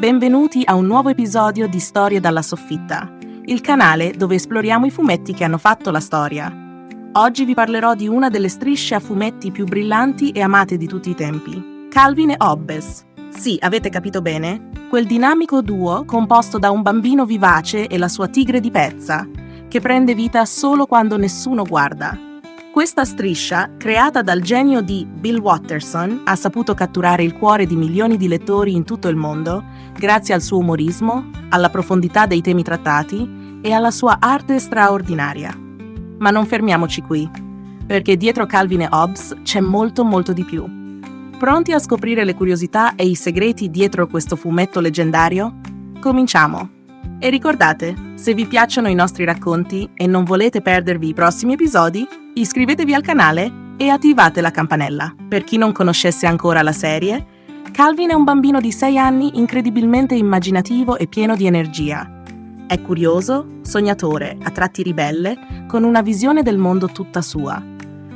Benvenuti a un nuovo episodio di Storie dalla soffitta, il canale dove esploriamo i fumetti che hanno fatto la storia. Oggi vi parlerò di una delle strisce a fumetti più brillanti e amate di tutti i tempi, Calvin e Hobbes. Sì, avete capito bene? Quel dinamico duo composto da un bambino vivace e la sua tigre di pezza, che prende vita solo quando nessuno guarda. Questa striscia, creata dal genio di Bill Watterson, ha saputo catturare il cuore di milioni di lettori in tutto il mondo grazie al suo umorismo, alla profondità dei temi trattati e alla sua arte straordinaria. Ma non fermiamoci qui, perché dietro Calvin e Hobbes c'è molto di più. Pronti a scoprire le curiosità e i segreti dietro questo fumetto leggendario? Cominciamo! E ricordate, se vi piacciono i nostri racconti e non volete perdervi i prossimi episodi, iscrivetevi al canale e attivate la campanella. Per chi non conoscesse ancora la serie, Calvin è un bambino di 6 anni incredibilmente immaginativo e pieno di energia. È curioso, sognatore, a tratti ribelle, con una visione del mondo tutta sua.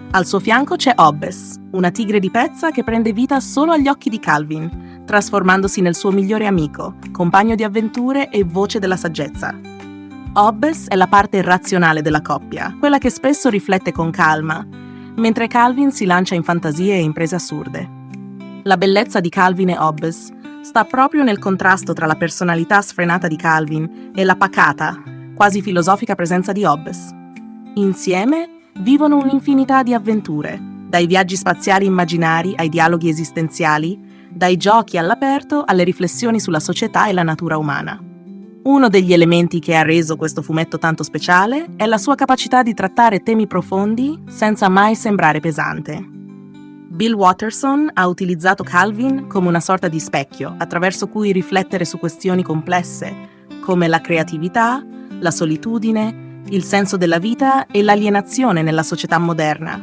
Al suo fianco c'è Hobbes, una tigre di pezza che prende vita solo agli occhi di Calvin, trasformandosi nel suo migliore amico, compagno di avventure e voce della saggezza. Hobbes è la parte razionale della coppia, quella che spesso riflette con calma, mentre Calvin si lancia in fantasie e imprese assurde. La bellezza di Calvin e Hobbes sta proprio nel contrasto tra la personalità sfrenata di Calvin e la pacata, quasi filosofica presenza di Hobbes. Insieme vivono un'infinità di avventure, dai viaggi spaziali immaginari ai dialoghi esistenziali, dai giochi all'aperto alle riflessioni sulla società e la natura umana. Uno degli elementi che ha reso questo fumetto tanto speciale è la sua capacità di trattare temi profondi senza mai sembrare pesante. Bill Watterson ha utilizzato Calvin come una sorta di specchio attraverso cui riflettere su questioni complesse come la creatività, la solitudine, il senso della vita e l'alienazione nella società moderna.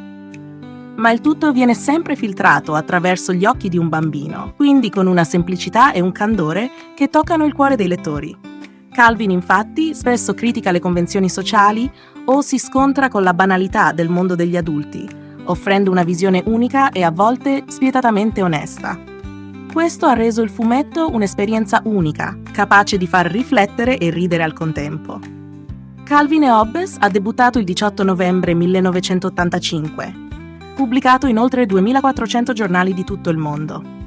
Ma il tutto viene sempre filtrato attraverso gli occhi di un bambino, quindi con una semplicità e un candore che toccano il cuore dei lettori. Calvin, infatti, spesso critica le convenzioni sociali o si scontra con la banalità del mondo degli adulti, offrendo una visione unica e a volte spietatamente onesta. Questo ha reso il fumetto un'esperienza unica, capace di far riflettere e ridere al contempo. Calvin e Hobbes ha debuttato il 18 novembre 1985, pubblicato in oltre 2400 giornali di tutto il mondo.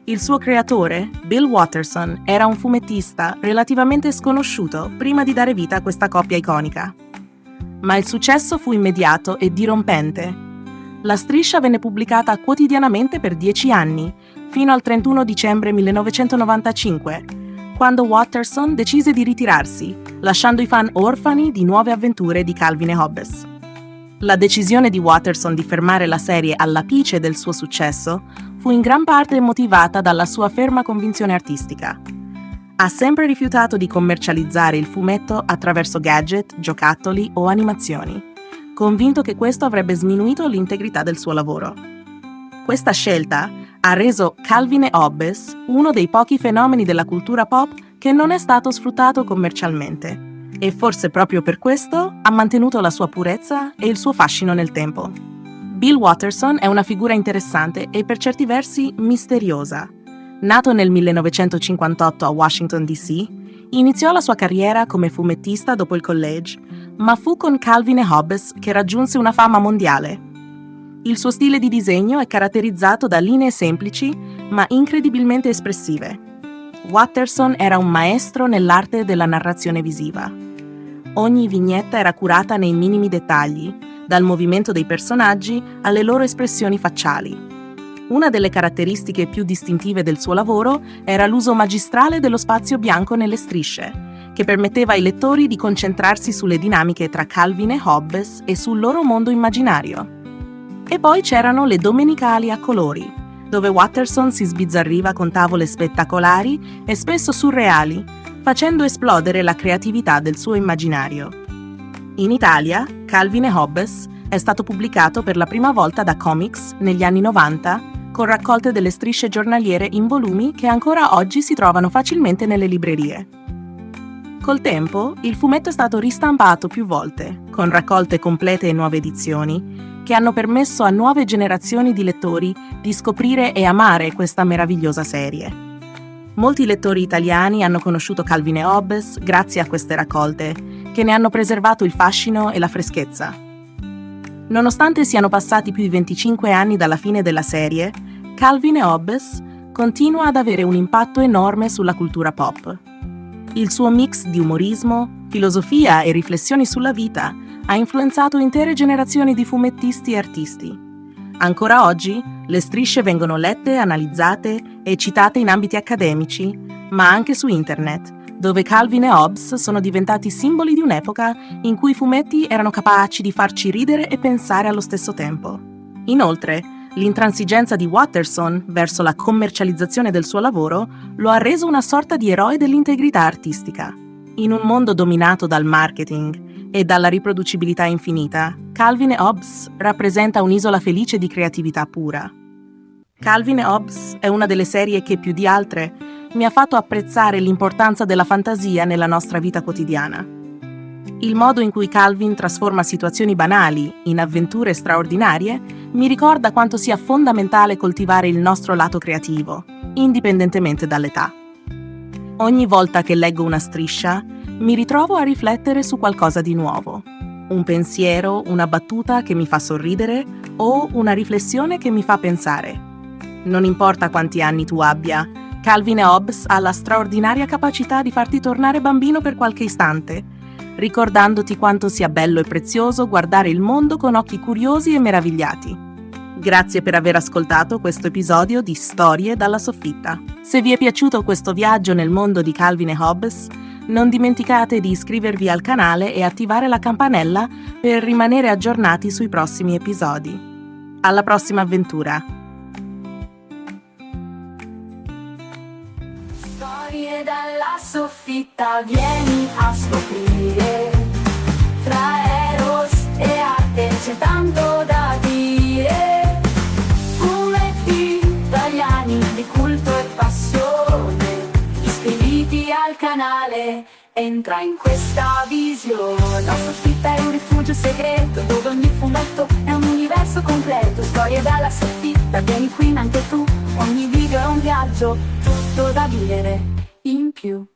Il suo creatore, Bill Watterson, era un fumettista relativamente sconosciuto prima di dare vita a questa coppia iconica. Ma il successo fu immediato e dirompente. La striscia venne pubblicata quotidianamente per 10 anni, fino al 31 dicembre 1995, quando Watterson decise di ritirarsi, lasciando i fan orfani di nuove avventure di Calvin e Hobbes. La decisione di Watterson di fermare la serie all'apice del suo successo fu in gran parte motivata dalla sua ferma convinzione artistica. Ha sempre rifiutato di commercializzare il fumetto attraverso gadget, giocattoli o animazioni, convinto che questo avrebbe sminuito l'integrità del suo lavoro. Questa scelta ha reso Calvin e Hobbes uno dei pochi fenomeni della cultura pop che non è stato sfruttato commercialmente. E forse proprio per questo ha mantenuto la sua purezza e il suo fascino nel tempo. Bill Watterson è una figura interessante e per certi versi misteriosa. Nato nel 1958 a Washington D.C., iniziò la sua carriera come fumettista dopo il college, ma fu con Calvin e Hobbes che raggiunse una fama mondiale. Il suo stile di disegno è caratterizzato da linee semplici ma incredibilmente espressive. Watterson era un maestro nell'arte della narrazione visiva. Ogni vignetta era curata nei minimi dettagli, dal movimento dei personaggi alle loro espressioni facciali. Una delle caratteristiche più distintive del suo lavoro era l'uso magistrale dello spazio bianco nelle strisce, che permetteva ai lettori di concentrarsi sulle dinamiche tra Calvin e Hobbes e sul loro mondo immaginario. E poi c'erano le domenicali a colori, dove Watterson si sbizzarriva con tavole spettacolari e spesso surreali, facendo esplodere la creatività del suo immaginario. In Italia, Calvin e Hobbes è stato pubblicato per la prima volta da Comics negli anni 90 con raccolte delle strisce giornaliere in volumi che ancora oggi si trovano facilmente nelle librerie. Col tempo, il fumetto è stato ristampato più volte, con raccolte complete e nuove edizioni, che hanno permesso a nuove generazioni di lettori di scoprire e amare questa meravigliosa serie. Molti lettori italiani hanno conosciuto Calvin e Hobbes grazie a queste raccolte, che ne hanno preservato il fascino e la freschezza. Nonostante siano passati più di 25 anni dalla fine della serie, Calvin e Hobbes continua ad avere un impatto enorme sulla cultura pop. Il suo mix di umorismo, filosofia e riflessioni sulla vita ha influenzato intere generazioni di fumettisti e artisti. Ancora oggi, le strisce vengono lette, analizzate e citate in ambiti accademici, ma anche su internet, dove Calvin e Hobbes sono diventati simboli di un'epoca in cui i fumetti erano capaci di farci ridere e pensare allo stesso tempo. Inoltre, l'intransigenza di Watterson verso la commercializzazione del suo lavoro lo ha reso una sorta di eroe dell'integrità artistica. In un mondo dominato dal marketing e dalla riproducibilità infinita, Calvin e Hobbes rappresenta un'isola felice di creatività pura. Calvin e Hobbes è una delle serie che più di altre mi ha fatto apprezzare l'importanza della fantasia nella nostra vita quotidiana. Il modo in cui Calvin trasforma situazioni banali in avventure straordinarie mi ricorda quanto sia fondamentale coltivare il nostro lato creativo, indipendentemente dall'età. Ogni volta che leggo una striscia, mi ritrovo a riflettere su qualcosa di nuovo. Un pensiero, una battuta che mi fa sorridere o una riflessione che mi fa pensare. Non importa quanti anni tu abbia, Calvin e Hobbes ha la straordinaria capacità di farti tornare bambino per qualche istante, ricordandoti quanto sia bello e prezioso guardare il mondo con occhi curiosi e meravigliati. Grazie per aver ascoltato questo episodio di Storie dalla soffitta. Se vi è piaciuto questo viaggio nel mondo di Calvin e Hobbes, non dimenticate di iscrivervi al canale e attivare la campanella per rimanere aggiornati sui prossimi episodi. Alla prossima avventura! Storie dalla soffitta, vieni a scoprire. Tra Eros e arte c'è tanto da dire. Fumetti italiani di culto e passione. Iscriviti al canale, entra in questa visione. La soffitta è un rifugio segreto dove ogni fumetto è un universo completo. Storie dalla soffitta, vieni qui anche tu. Ogni video è un viaggio, tutto da vivere in più.